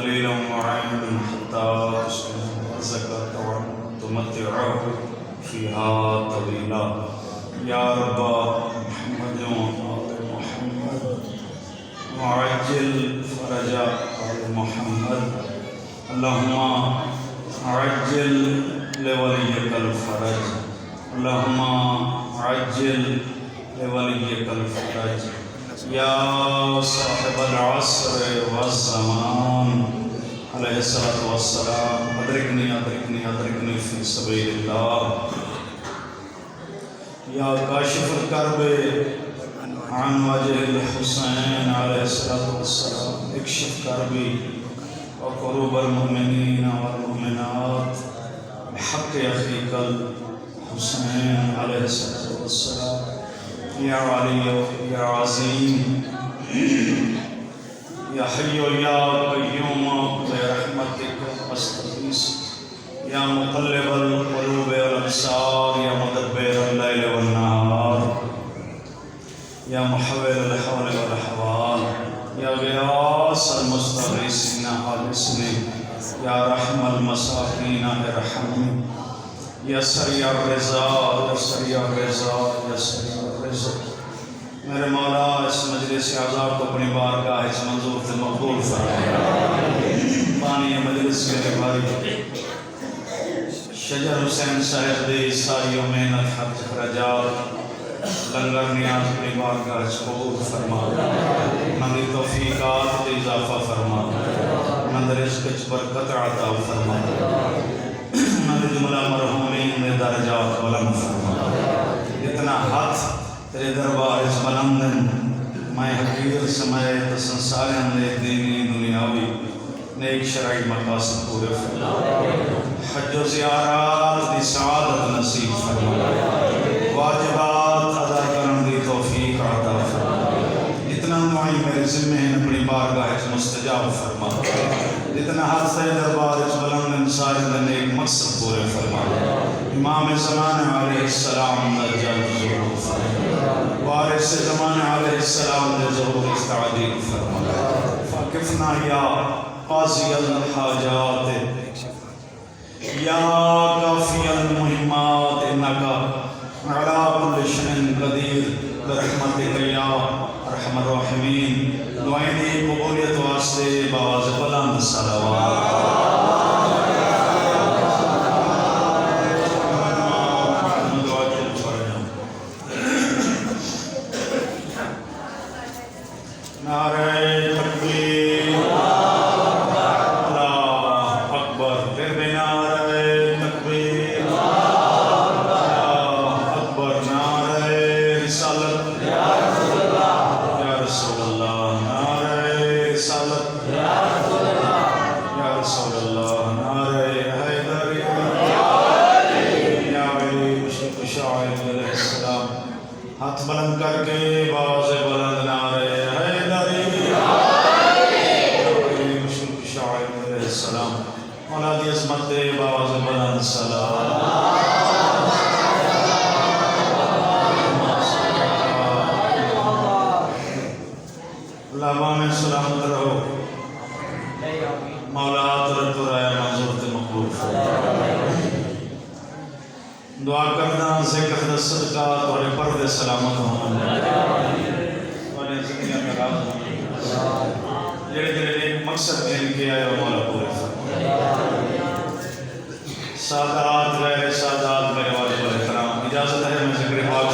ودليلا وعينا حتى تزكى تمتعه فيها طويلا يا رب محمد وآل محمد وعجل فرج آل محمد اللهم عجل لوليك الفرج اللهم عجل لوليك الفرج يا صاحب العصر والزمان عليه الصلاة والسلام أدركني أدركني أدركني في سبيل الله يا كاشف الكرب عن وجه الحسين عليه الصلاة والسلام اكشف كربي وكروب المؤمنين والمؤمنات بحق أخيك الحسين عليه الصلاة والسلام يا علي يا عظيم يا حي يا قيوم برحمتك أستغيث يا مقلب القلوب والأبصار يا مدبر الليل والنهار يا محول الحول والأحوال يا غياث المستغيثين أغثني يا رحم المساكين ارحمني يا سريع الرضا يا سريع الرضا يا سريع الرضا میرے مولا اس مجلس عذاب کو اپنی بارگاہ اس منظور سے مقبول فرمائے پانی مجلس کے باری شجر حسین صاحب دی ساری محنت حق خرجات لنگر نیاز اپنی بارگاہ اس قبول فرما مندی توفیقات دی اضافہ فرما مندر رزق اچ برکت عطا فرما مندی جملہ مرحومین دے درجات بلند فرما اتنا ہاتھ تیرے دربار اس بلندن میں حقیر سمیت سنساریاں دے دینی دنیاوی نیک شرعی مقاصد پورے فرما حج و زیارات دی سعادت نصیب فرما واجبات ادا کرن دی توفیق عطا فرما اتنا دعائی میرے ذمہ ہیں اپنی بارگاہ اس مستجاب فرما اتنا حد سے دربار اس بلندن سارے دن ایک مقصد پورے فرما امام زمان علیہ السلام درجات ظہور فرما وارث زمان علیہ السلام دے ظہور استعدیل فرما فاکفنا یا قاضی الحاجات یا کافی المہمات انکا علا کل شئن قدیر برحمتک یا ارحم الراحمین دعائیں دی قبولیت واسطے باواز بلند صلوات ہاتھ بلند کر کے باز بلند نعرے حیدری مشرق شاعر علیہ السلام مولا دی عظمت دے باز بلند سلام لابا میں سلامت رہو مولا ترد رائے منظور تے مقبول دعا کرنا ذکر دا صدقہ توڑے پردے سلامت ہوں توڑے زندگی میں راز ہوں جڑے جڑے ایک مقصد دین کے آئے ہو مولا پورے سادات غیر سادات میرے واجب احترام اجازت ہے میں ذکر پاک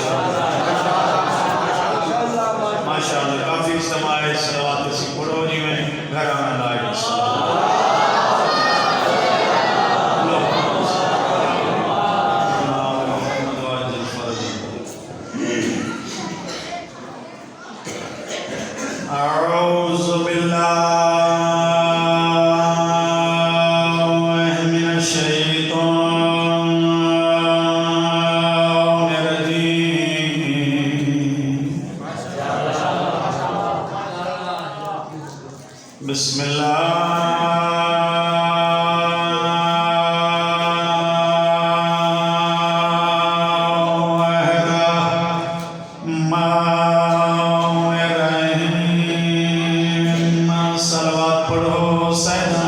ماشاءاللہ کافی اجتماع ہے صلوات کسی پڑھو جی میں گھر آنا لائے أعوذ بالله من الشيطان الرجيم بسم الله صلوات پڑھو سیدنا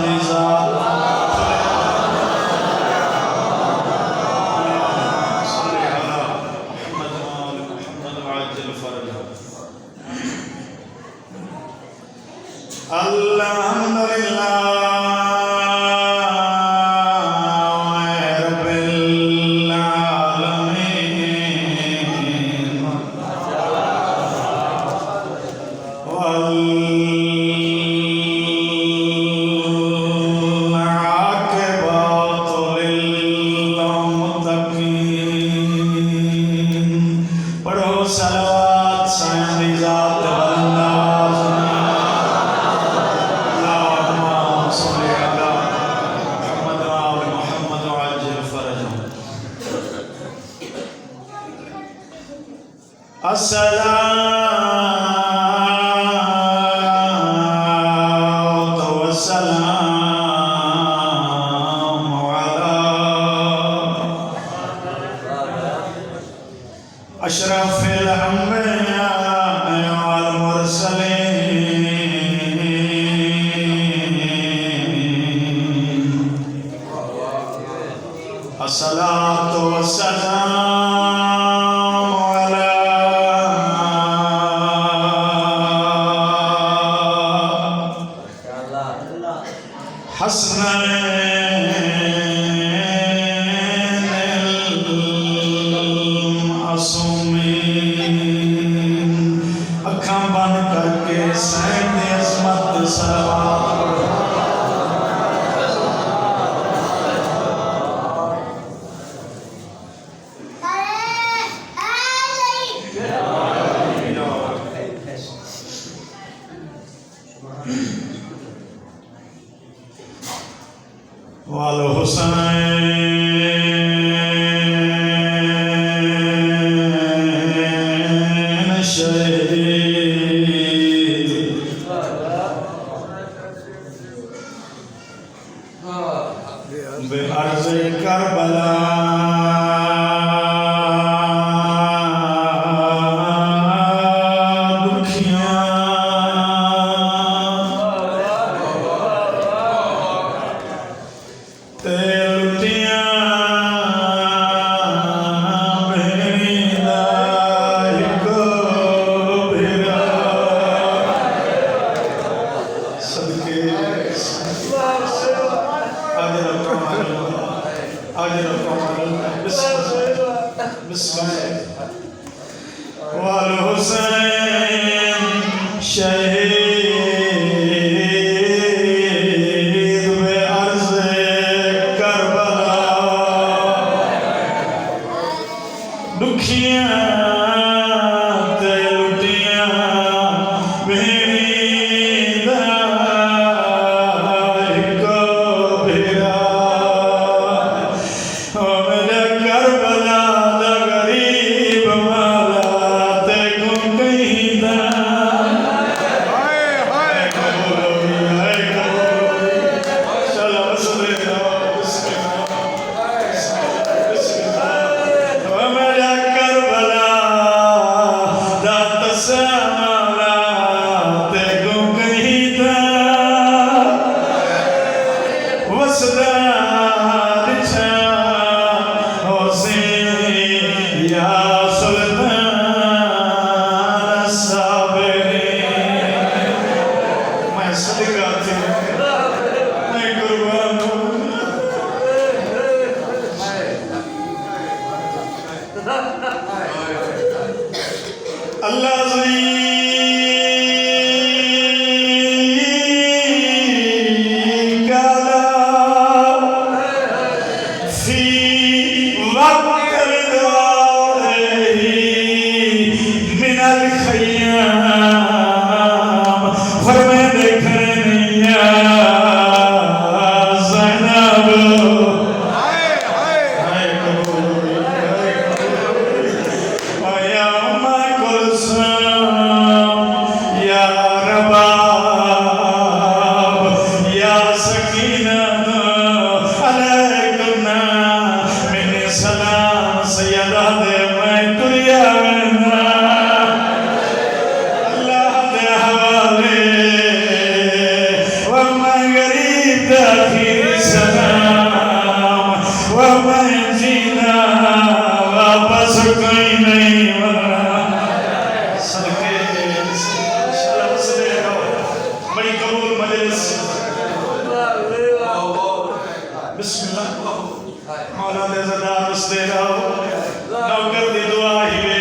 وسدے رہو نوکر دی دعا ہی وے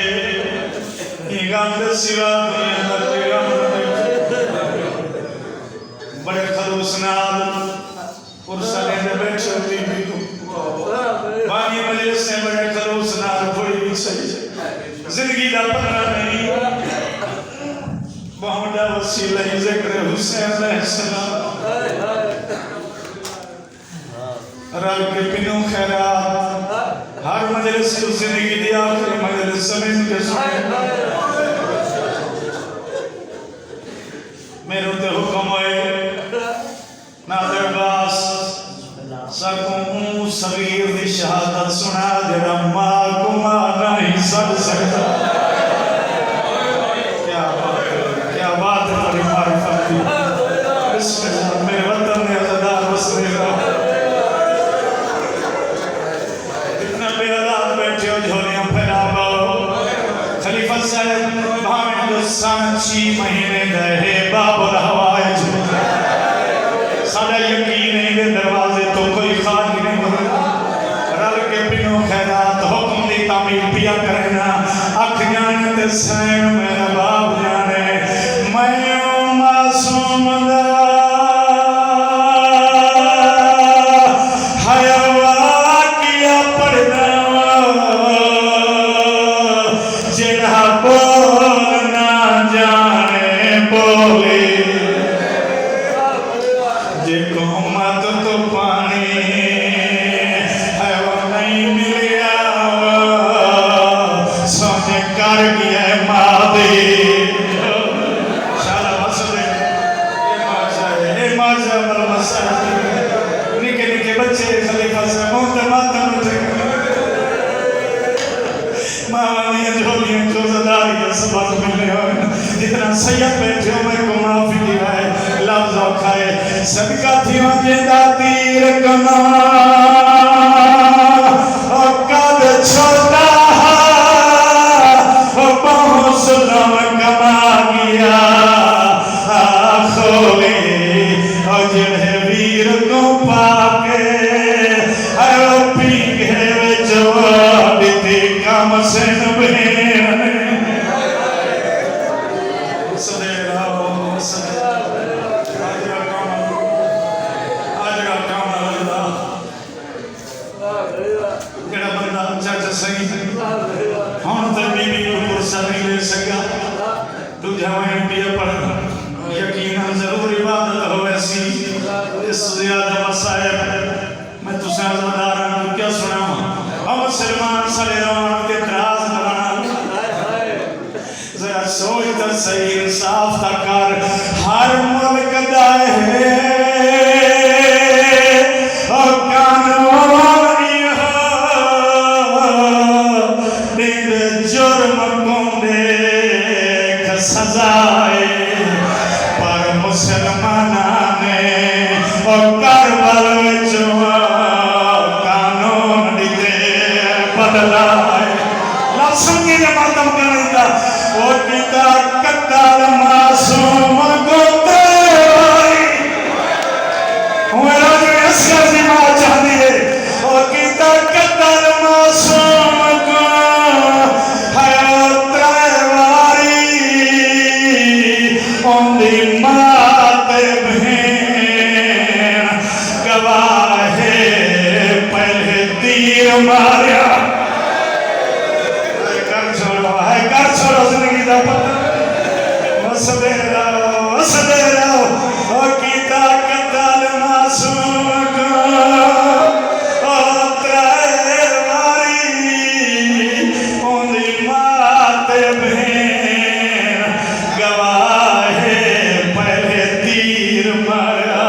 یہ غم دے سوا دنیا دا کوئی غم نہیں بڑے خلوص نال پرسا لیندے بیٹھے ہوتی بھی بانی مجلس سے بڑے خلوص نال پڑی بھی صحیح زندگی دا پتہ نہیں محمد وسیلہ ذکر حسین علیہ السلام رل کے پنوں خیرات ہر مجلس کی زندگی دی آخری مجلس سمین کے سنے میرے تے حکم ہوئے نادر عباس سکوں صغیر دی شہادت سنا جڑا ماں کو ماں نہیں سڑ سکتا کیا بات ہے تاری معرفت دی بسم اللہ میرے وطن میں عزدار وصلے گا اتنا بے عداد بیٹھے ہو جھولیاں پھیلا باؤ خلیفہ صاحب بھاویں دوستان 6 مہینے گئے باب الہوائے جھولا ساڑھا یقین نہیں دے دروازے تو کوئی خالی نہیں ہوتا رل کے پنوں خیرات حکم دی تعمیل پیا کرنا اکھ جانے تے سین میرا باپ جانے میں معصوم دا حیوا کیا پڑھنا جڑا بولنا جانے بولے جے قومت تو پانی ہے وہ نہیں ملیا سونے کر گیا ہے مادی شالا وصلے اے ماجہ ملمسہ نکے نکے بچے خلیفہ سے موت ماتم ماں جھولیاں چوزداری سبق ملنے ہوئے جتنا سید بیٹھے ہو میں کو معافی دی رہے لفظ کھائے صدقہ تھی وجہ دا تیر کنا اور قد چھوٹا بہت سلام کما گیا کھولے اور جڑے ویر کو پاکے اور پی گئے جو دیتی کام سے نبین صدے رہو صدے جڑا بندہ چاچا صحیح ہون تے بی بی کو پرسا نہیں لے سکا دوجہ وہیں پیا پڑھا یقیناً ضرور عبادت ہو ایسی اس زیادہ مسائب میں تو سے عزاداران کیا سنا ہوں اور مسلمان سلے روان کے تراز کرانا ذرا سوچ تا صحیح انصاف تا کر ہر ملک دائے اور قانون سزائے پر مسلمانہ نے اور کربل چوا قانون دیتے بدلائے لفظنگی نے مردم کرنے تھا وہ کتا قتل معصوم گوتے ہوئی راجے اسکر زیمہ چاہتی ہے وہ کتا قتل معصوم ماریا کر چھوڑو زندگی دا پتہ وسدے رہو اور کیتا قتل معصوم کو اور ترائے واری اوندی مات بہن گواہ پہلے تیر ماریا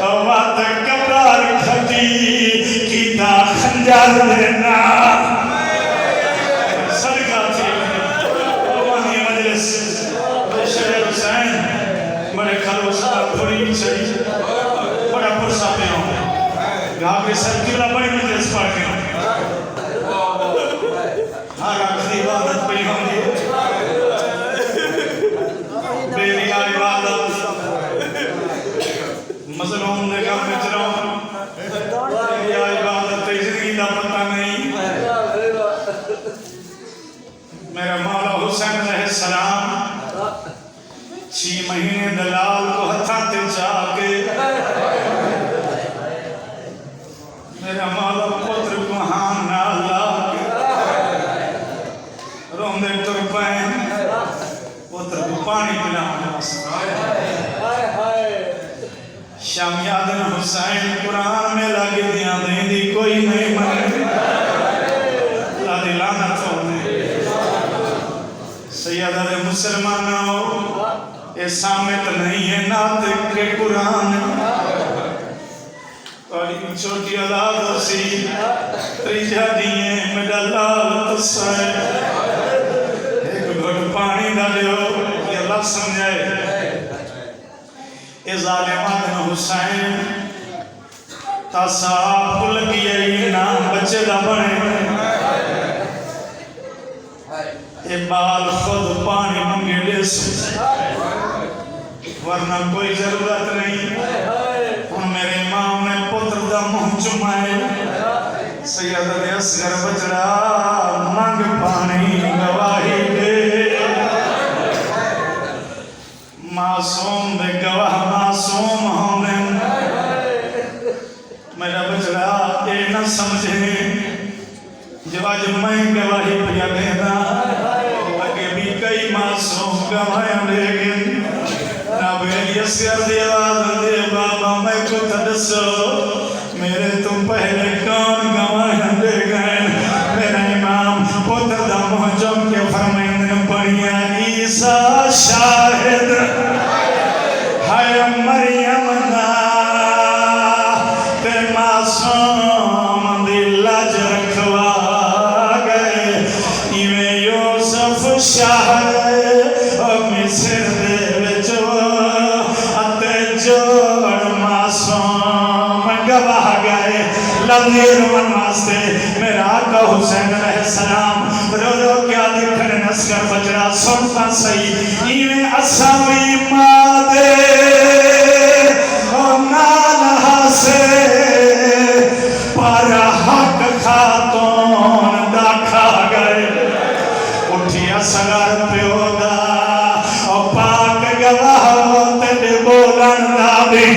اور وات کبرار کھٹی کیتا خنجر دینا صدقہ تھی اوانی مجلس شہر حسین بڑے خلوص پھوڑی چاہیے بڑا پرسا پہ ہوں گھاگے سر کبلا بڑی مجلس پڑھ کے ہر آخری عبادت پہ ہوں گے بیری عبادت مظلوم نے کام میں چلاؤں یا عبادت زندگی دا پتہ نہیں السلام 6 مہینے دلال کو ہتھاتے چاکے میرا مولا پتر کو ہاں نہ لاکے روندے تر پائیں پتر کو پانی پلانے شام یادن حسین قرآن میں لگے دیاں دیں دی کوئی نہیں منے اللہ دی لعنت ہونے سیدہ دے مسلمانوں یہ سامت نہیں ہے ناطق کے قرآن اور ایک چھوٹی اولاد اسی تریجہ دیئے میرا لال تصائے ایک گھڑ پانی ڈالے ہو یہ اللہ سمجھائے اے ظالمان حسین تا صاحب کل کیے نام بچے دا بنے اے بال خود پانی منگے لے سکتے ورنہ کوئی ضرورت نہیں ان میرے امام نے پتر دا منہ چمائے سید اصغر بچڑا منگ پانی گواہی دے معصوم بے گواہ معصوم ہونے میرا بچڑا اے نہ سمجھے جو آج میں گواہی پیا دینا آگے بھی کئی معصوم گواہیں لیکن نابیلی اسیر دی آواز دے بابا میں کو تدسو میرے تم پہلے کون گواہیں دے گئے میرا امام پتر دا محجم کے فرمائن پڑھیا عیسیٰ شاہد ہائے مریم نا تے معصوم دی لج رکھوا گئے ایویں یوسف شاہد مصر دے وچو اتے جوڑ معصوم گواہ گئے لذیر من واسطے میرا آقا حسین علیہ السلام رو رو کیا دکھر نسکر بجرا سنتا صحیح ایویں اسامی مادے اور نالہ سے پر حق خاتون دا کھا گئے اٹھی اصغر پیودا اور پاک گواہ ہوتے بولن نابی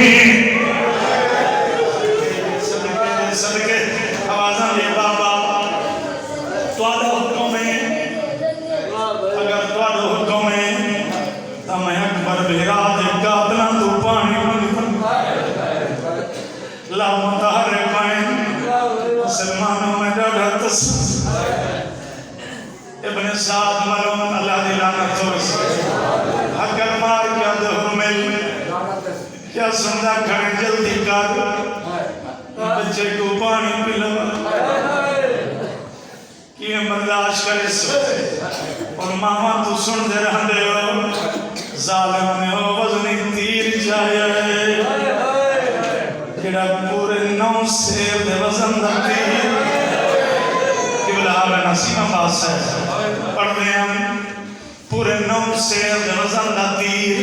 صدقے آوازاں لے بابا توڑا حکم ہے اگر توڑا حکم ہے تو میں اکبر بھیرات قاتلہ تو پانی لا متحرکائیں مسلمانوں میں ڈاڑا تصف ابن سعد ملون اللہ دی لعنت ہوس حکر مار کیا دہو مل کیا سندہ کھڑے جلدی کر بچے کو پانی پلا کیے برداشت کرے سکتے اور ماما تو سن دے رہن دے ہو ظالم نے ہو وزنی تیر جائے جڑا پورے 9 سیر دے وزن دا تیر قبلہ آلہ نسیم عباس ہے پڑھ دے ہم پورے 9 سیر دے وزن دا تیر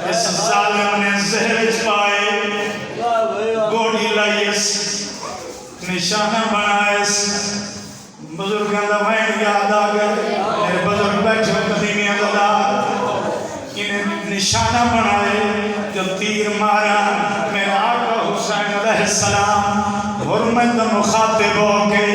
اس ظالم نے زہرج پائے گوڑی لائیس نشانہ بنائیس بزرگاں دا وین یاد آگئے میرے بزرگ بیٹھے قدیمی عددار انہیں نشانہ بنائے جو تیر مارا میرا آقا حسین علیہ السلام حرمت مخاطب ہو کے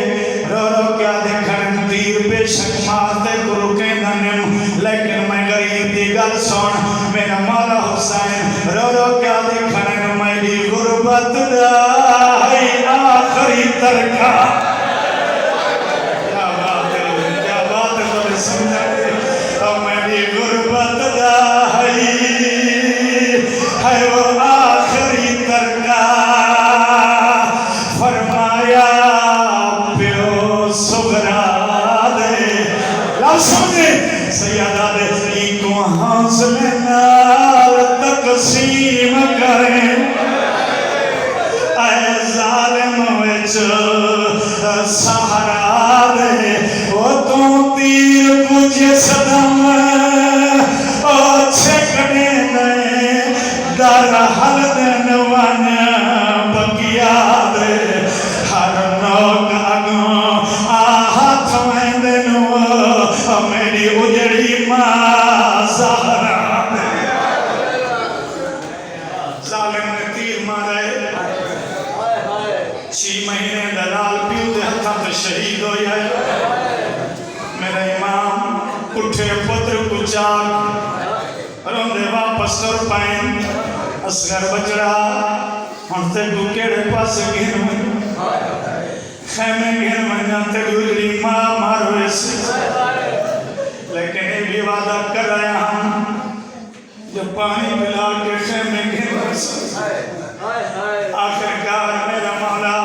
رو رو کیا دیکھن تیر بے شک مارتے کو رکے دنم لیکن میں غریب دی گل سن میرا مولا حسین رو رو کیا دیکھن میری غربت دائی آخری ترکا کیا بات ہے تو سمجھے میری غربت دائی ہے وہ آخری ترکا فرمایا پیو سغرا دے لو سمجھے سیادہ دے کو حاصلے نال تقسیم کریں اے ظالم وچ سہارا دے وہ تو تیر مجھے صدم اور چھکنے نئے در حل دن ون بکیا دے ہر نوک اگوں آہت میں دنوں میری اجڑی ماں 6 مہینے دلال پیو دے ہتھاں تے شہید ہو جائے میرا امام اٹھے پتر کو چاک روندے واپس تر پائیں اصغر بچڑا ہن تے کو کیڑے پاس گھن خیمے گھن منجا تے گجری ماں مارو ایسے لیکن یہ بھی وعدہ کر رہے ہم جو پانی پلا کے خیمے گھن آخرکار میرا مولا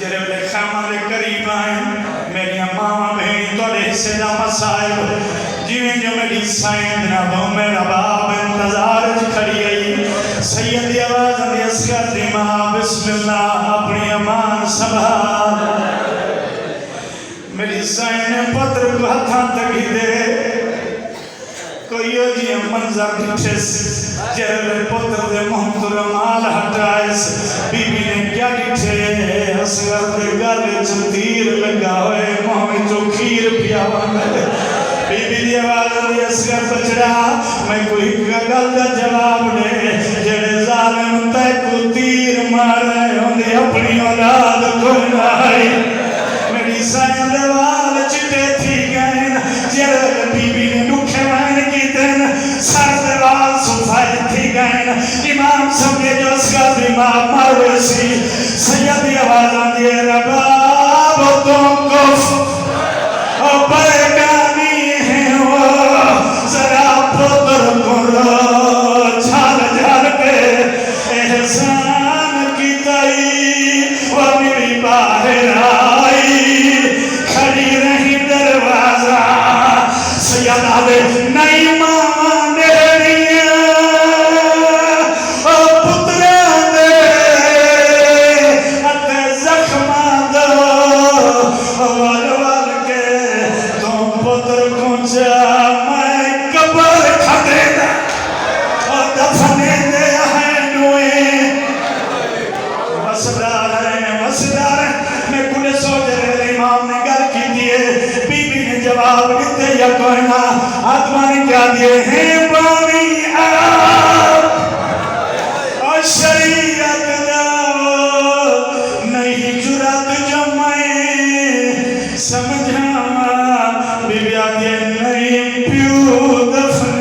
جرے بلے خیمہ دے قریب آئیں میری ماما بہنی توڑے حصے دا مسائب جیویں جو میری سائن جنابوں میرا باپ انتظار کھڑی آئی سیدی آواز دی اسکر دی ماں بسم اللہ اپنی امان سنبھال میری سائن نے پتر کو ہتھاں تک ہی دے کوئی جی منظر دکھس جرل پتر دے محتر مال ہٹائس بی بی نے کیا دکھے اصغر دے گالے جو تیر لگا ہوئے محمد جو کھیر پیا ہوئے بی بی دی آواز دی اصغر بچڑا میں کوئی گل دا جواب دے جڑے ظالم تے کو تیر مار رہے ہوں دے اپنی اولاد کوئی نہ آئی میری سائن دے وال چٹے تھی گئے جرل بی بی نے دکھے وائن کی دن سر دے وال صفائی تھی گئے امام سمجھے جو اصغر دی ماں مروے سی سیدی آواز دی رباب تم کف اور برگانی ہیں وہ ذرا پتر کرو جھال جھال کے احسان کی تائی وہ میری باہر آئی کھڑی رہی دروازہ سیدہ دے نئی ماما نیڑی اور پترہ دے اتے زخمہ دو وال وال کے تم پتر کھنچا میں قبر کھٹے دا اور دفنے دے ہیں نوئے وسدار ہیں میں کنے سوچ رہے امام نے گھر کی دیئے بی بی نے جواب دیتے یا کوئی نہ آتما نے کیا دیئے ہیں پانی آپ اور شریعت داو نہیں جرات جمعیں سمجھا بی بی آدھے نہیں پیو دفن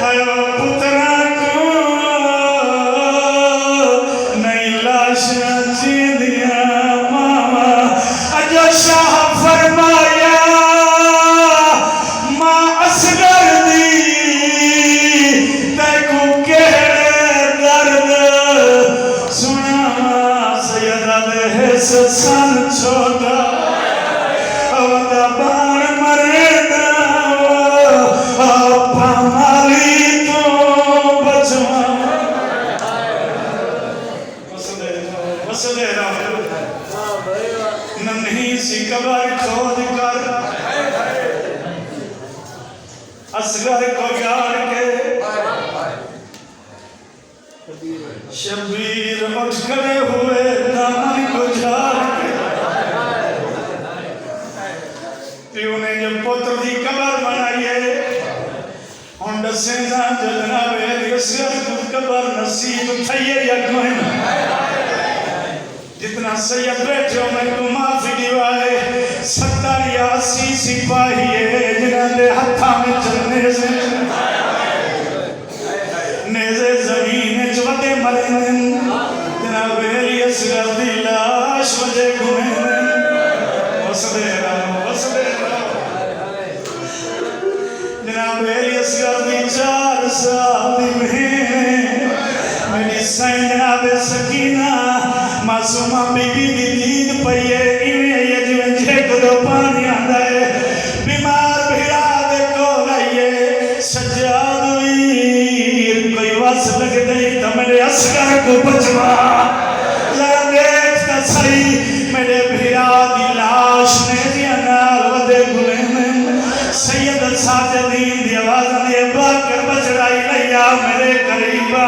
ہیو پترہ کو نہیں لاشا جی دیا ماما اجو شاہ فرمایا ماں اصغر دی تے کو کہڑے درد سنا سیدہ دے حسن چھوٹا ودا بان مرنا پامالی تو بچوا وسدے رہا ننہی سی قبر کھود کر اصغر کو یار کے شبیر اٹھ کھڑے ہوئے دامن کو جھاڑ کے پیو نے جب پتر دی قبر بنائیے ہونڈ سینزان جلنا بے اصغر کو قبر نصیب تھئیے یا کوئی جتنا سید بیٹھے ہو میں کو معافی دیوائے 70 یا 80 سپاہی ہے جنہاں دے ہتھاں میں چلنے سے نیزے زمین چوتے مرن جناب میری اصغر دی لاش وجہ گھومیں وسدے رہا جناب میری اصغر دی 4 سال دی مہینے میری سائن جناب Sakina Masuma be be the دید پئیے ایویں یہ جو جھیک دو پانی آندہ ہے بیمار بھیڑا دے کو لائیے سجاد ویر کوئی واس لگ دئی تو میرے اصغر کو بچوا ذرا دیکھتا صحیح میرے بھیڑا دی لاش نے دیا نال ودے گلے میں سید ساجدین دی آواز نے باکر بچڑائی لیا میرے قریبا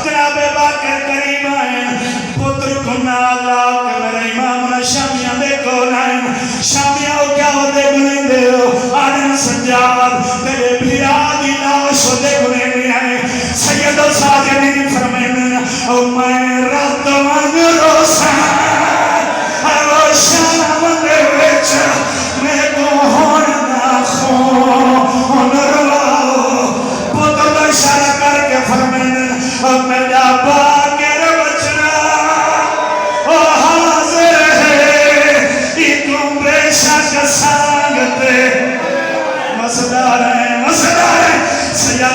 جناب باکر قریبا ہیں پتر کو نالا کہ میرے امام نے شامیاں دے کو لائن شامیاں ہو کیا ہو دے گلیں دے ہو آدم سجاد میرے بھیڑا دی لاش ہو دے گلیں دے ہیں سید ساجدین فرمائیں او میں رات وانگ رو